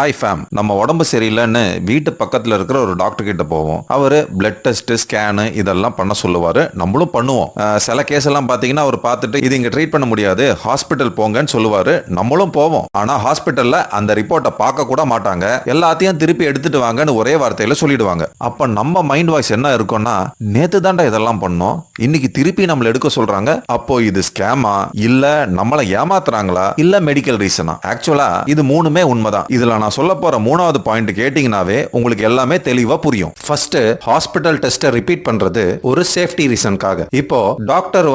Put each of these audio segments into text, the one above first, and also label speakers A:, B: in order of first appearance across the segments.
A: Hi fame, நம்ம உடம்பு சரியில்லைன்னு வீட்டு பக்கத்தில் இருக்கிற ஒரு டாக்டர் கிட்ட போவோம். அவர் பிளட் டெஸ்ட், ஸ்கேனு இதெல்லாம் பண்ண சொல்லுவார். நம்மளும் பண்ணுவோம். சில கேஸ் எல்லாம் பார்த்தீங்கன்னா அவர் பார்த்துட்டு இது இங்கே ட்ரீட் பண்ண முடியாது, ஹாஸ்பிட்டல் போங்கன்னு சொல்லுவார். நம்மளும் போவோம். ஆனால் ஹாஸ்பிட்டலில் அந்த ரிப்போர்ட்டை பார்க்க கூட மாட்டாங்க. எல்லாத்தையும் திருப்பி எடுத்துட்டு வாங்கன்னு ஒரே வார்த்தையில் சொல்லிடுவாங்க. அப்போ நம்ம மைண்ட் வாய்ஸ் என்ன இருக்கும்னா, நேற்று தாண்டா இதெல்லாம் பண்ணோம், இன்னைக்கு திருப்பி நம்மளை எடுக்க சொல்றாங்க. அப்போ இது ஸ்கேமா, இல்ல நம்மளை ஏமாத்துறாங்களா, இல்ல மெடிக்கல் ரீசனா? ஆக்சுவலா இது மூணுமே உண்மைதான். இதுல நான் சொல்ல போற மூணாவது பாயிண்ட் கேட்டீங்கன்னாவே உங்களுக்கு எல்லாமே தெளிவா புரியும். ஃபர்ஸ்ட், ஹாஸ்பிட்டல் டெஸ்ட்டை ரிப்பீட் பண்றது ஒரு சேஃப்டி ரீசனுக்காக. இப்போ டாக்டர்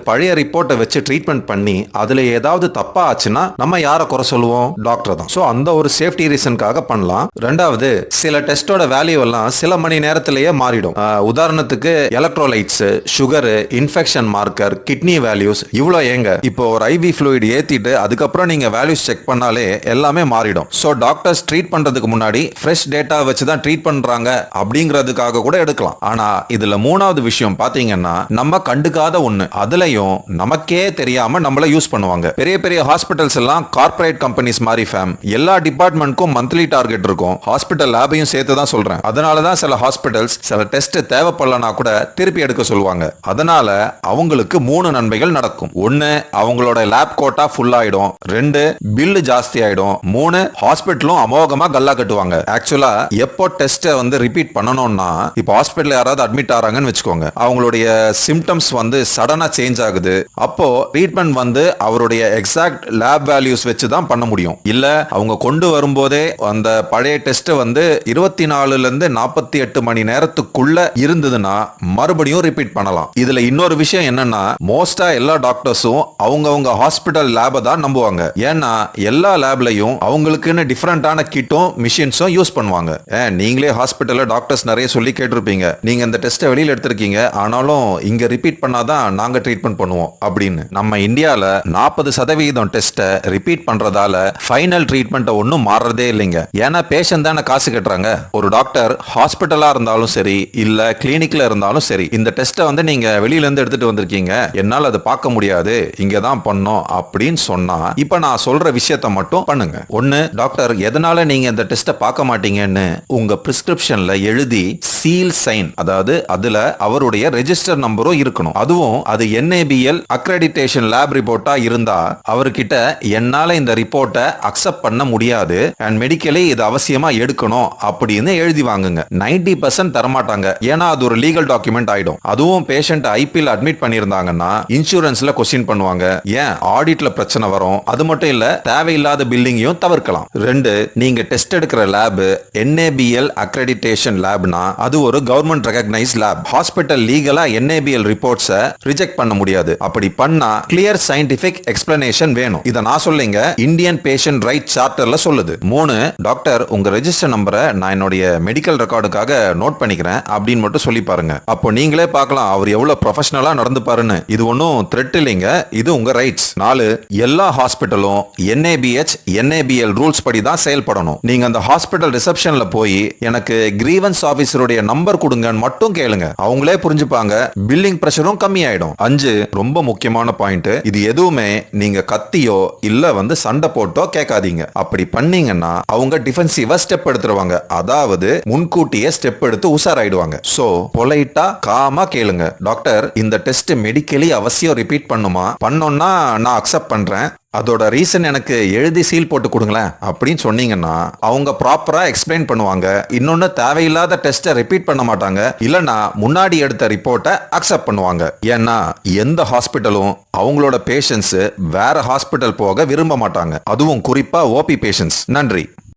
A: பழைய ரிப்போர்ட்டை வச்சு ட்ரீட்மெண்ட் பண்ணி அதுல ஏதாவது தப்பா ஆச்சுன்னா நம்ம யாரை குறை சொல்லுவோம்? டாக்டர் தான். சோ அந்த ஒரு சேஃப்டி ரீசனுக்காக பண்ணலாம். ரெண்டாவது, சில டெஸ்டோட வேல்யூ எல்லாம் சில மணி நேரத்திலேயே மாறிடும். உதாரணத்துக்கு electrolytes, sugar, infection marker, kidney values, இவ்வளோ ஏங்க இப்போ ஒரு ஐவி ஃப்ளூயிட் ஏத்திட்டு அதுக்கப்புறம் நீங்க வேல்யூஸ் செக் பண்ணாலே எல்லாமே மாறிடும். சோ டாக்டர்ஸ் ட்ரீட் பண்றதுக்கு முன்னாடி ஃப்ரெஷ் டேட்டா வச்சு தான் ட்ரீட் பண்றாங்க அப்படிங்கிறதுக்காக கூட எடுக்கலாம். ஆனா இதுல மூணாவது விஷயம் பாத்தீங்கன்னா, நம்ம கண்டுக்காத ஒண்ணு, அதுலயும் நமக்கே தெரியாம நம்மள யூஸ் பண்ணுவாங்க. பெரிய பெரிய ஹாஸ்பிட்டல்ஸ் எல்லாம் கார்ப்பரேட் கம்பெனிஸ் மாதிரி ஃபேம். எல்லா டிபார்ட்மெண்ட்க்கும் மந்த்லி டார்கெட் இருக்கும். ஹாஸ்பிட்டல் லேபையும் சேர்த்து தான் சொல்றேன். அதனால தான் சில ஹாஸ்பிட்டல்ஸ் சில டெஸ்ட் தேவைப்படலனா கூட திருப்பி எடுக்க சொல்லுவாங்க. அதனால அவங்களுக்கு 3 நன்மைகள் நடக்கும். 1, அவங்களோட லேப் கோட்டா ஃபுல் ஆயிடும். 2, பில் ஜாஸ்தி ஆயிடும். 3, ஹாஸ்பிட்டலும் அமோகமா கல்லா கட்டுவாங்க. ஆக்சுவலா எப்போ டெஸ்ட் ரிப்பீட் பண்ணணும்னா, இப்போ ஹாஸ்பிட்டல் யாராவது அட்மிட் ஆறாங்கன்னு வச்சுக்கோங்க, அவங்களுடைய சிம்டம்ஸ் சடனா சேஞ்ச் ஆகுது. அப்போ ட்ரீட்மெண்ட் அவருடைய எக்ஸாக்ட் லேப் வேல்யூஸ் வச்சு தான் பண்ண முடியும். இல்ல அவங்க கொண்டு வரும்போதே அந்த பழைய டெஸ்ட் 24ல இருந்து 48 மணி நேரத்துக்குள்ள இருந்ததுன்னா மறுபடியும் ரிப்பீட் பண்ணலாம். இதுல இன்னொரு விஷயம் என்னன்னா, மோஸ்டா எல்லா டாக்டர்ஸும் அவங்க ஹாஸ்பிட்டல் லேபை தான் நம்புவாங்க. ஏன்னா எல்லா லேப்லயும் அவங்களுக்குன்னு டிஃபரெண்டான கிட்டும் மிஷின்ஸும் யூஸ் பண்ணுவாங்க. நீங்களே ஹாஸ்பிட்டல்ல டாக்டர்ஸ் நிறைய சொல்லி கேட்டிருப்பீங்க, நீங்க இந்த டெஸ்ட்டை வெளியில எடுத்திருக்கீங்க, ஆனாலும் இங்க ரிப்பீட் பண்ணாதான் நாங்க ட்ரீட்மெண்ட் பண்ணுவோம் அப்படின்னு. நம்ம இந்தியால 40% டெஸ்ட்டை ரிப்பீட் பண்றதால ஃபைனல் ட்ரீட்மெண்ட் ஒன்னும் மாறுறதே இல்லைங்க. ஏன்னா பேஷண்ட் தானே காசு கட்டுறாங்க. ஒரு டாக்டர் ஹாஸ்பிட்டலா இருந்தாலும் சரி, இல்ல கிளினிக்ல இருந்தாலும் சரி, இந்த டெஸ்ட்டை நீங்க வெளியில இருந்து எடுத்துட்டு வந்திருக்கீங்க, என்னால் அதை பார்க்க முடியாது, இங்க தான் பண்ணோம் அப்படின்னு சொன்னா, இப்ப நான் சொல்ற விஷயத்தை மட்டும் பண்ணுங்க. 1, டாக்டர் எதனால நீங்க இந்த டெஸ்ட்டை பார்க்க மாட்டீங்கன்னு உங்க பிரிஸ்கிரிப்ஷன்ல எழுதி சீல் சைன், அதாவது அதுல அவருடைய ரெஜிஸ்டர் நம்பரும் இருக்கணும். அதுவும் அது NABL அக்ரெடிடேஷன் லேப் ரிப்போர்ட்டா இருந்தா அவர்கிட்ட என்னால இந்த ரிப்போர்ட்டை அக்செப்ட் பண்ண முடியாது அண்ட் மெடிக்கலி இது அவசியமா எடுக்கணும் அப்படின்னு எழுதி வாங்குங்க. 90% தரமாட்டாங்க. ஏன்னா அது ஒரு லீகல் டாக்குமெண்ட் ஆயிடும். அதுவும் பேஷண்ட் ஐபிஎல் அட்மிட் பண்ணியிருந்தாங்கன்னா இன்சூரன்ஸ்ல கொஸ்டின் பண்ணுவாங்க. ஏன் ஆடிட்ல பிரச்சனை வரும். அது மட்டும் இல்ல, தேவையில்லாத பில்லிங்கையும் தவிர்க்கலாம். 2, நீங்க டெஸ்ட் எடுக்கிற லேப் NABL அக்ரெடிடேஷன் லேப்னா அது ஒரு கவர்மெண்ட் ரெகக்னைஸ் லேப். ஹாஸ்பிட்டல் லீகலா NABL ரிப்போர்ட்ஸை ரிஜெக்ட் பண்ண முடியாது. அப்படி பண்ணா கிளியர் சயின்டிபிக் எக்ஸ்பிளனேஷன் வேணும். இத நான் சொல்லுங்க, இந்தியன் பேஷண்ட் ரைட் சார்ட்டர்ல சொல்லுது. 3, டாக்டர் உங்க ரெஜிஸ்டர் நம்பரை நான் என்னுடைய மெடிக்கல் ரெக்கார்டுக்காக நோட் பண்ணிக்கிறேன் அப்படின்னு மட்டும் சொல்லி பாருங்க. அப்போ நீங்களே பார்க்கலாம் அவர் எவ்வளவு ப்ரொஃபஷனலா நடந்து பாருன்னு. இது ஒன்னும் த்ரெட் இல்லைங்க, இது உங்க ரைட்ஸ். 4, எல்லா ஹாஸ்பிட்டலும் NABH NABL ரூல்ஸ் படி தான் செயல்படணும். நீங்க அந்த ஹாஸ்பிட்டல் ரிசப்ஷன்ல போய் எனக்கு கிரீவன்ஸ் ஆபீசருடைய நம்பர் கொடுங்கன்னு மட்டும் கேளுங்க. அவங்களே புரிஞ்சுப்பாங்க. பில்லிங் பிரஷரும் கம்மி ஆயிடும். 5, ரொம்ப முக்கியமான பாயிண்ட், இது எதுவுமே நீங்க கத்தியோ இல்ல சண்டை போட்டோ கேட்காதீங்க. அப்படி பண்ணீங்கன்னா அவங்க டிஃபென்சிவா ஸ்டெப் எடுத்துருவாங்க. அதாவது முன்கூட்டியே ஸ்டெப் எடுத்து உஷாராயிடுவாங்க. சோ பொலைட்டா காமா கேளுங்க, டாக்டர் இந்த டெஸ்ட் மெடிக்கலி அவசியம் ரிப்பீட் பண்ணுமா? பண்ணோம்னா நான் அக்செப்ட் பண்றேன், அதோட ரீசன் எனக்கு எழுதி சீல் போட்டு கொடுங்களேன் அப்படின்னு சொன்னீங்கன்னா அவங்க ப்ராப்பரா எக்ஸ்பிளைன் பண்ணுவாங்க. இன்னொன்னு, தேவையில்லாத டெஸ்ட்டை ரிப்பீட் பண்ண மாட்டாங்க. இல்லனா முன்னாடி எடுத்த ரிப்போர்ட்டை அக்செப்ட் பண்ணுவாங்க. ஏன்னா எந்த ஹாஸ்பிட்டலும் அவங்களோட பேஷண்ட்ஸ் வேற ஹாஸ்பிட்டல் போக விரும்ப மாட்டாங்க. அதுவும் குறிப்பா OP பேஷண்ட்ஸ். நன்றி.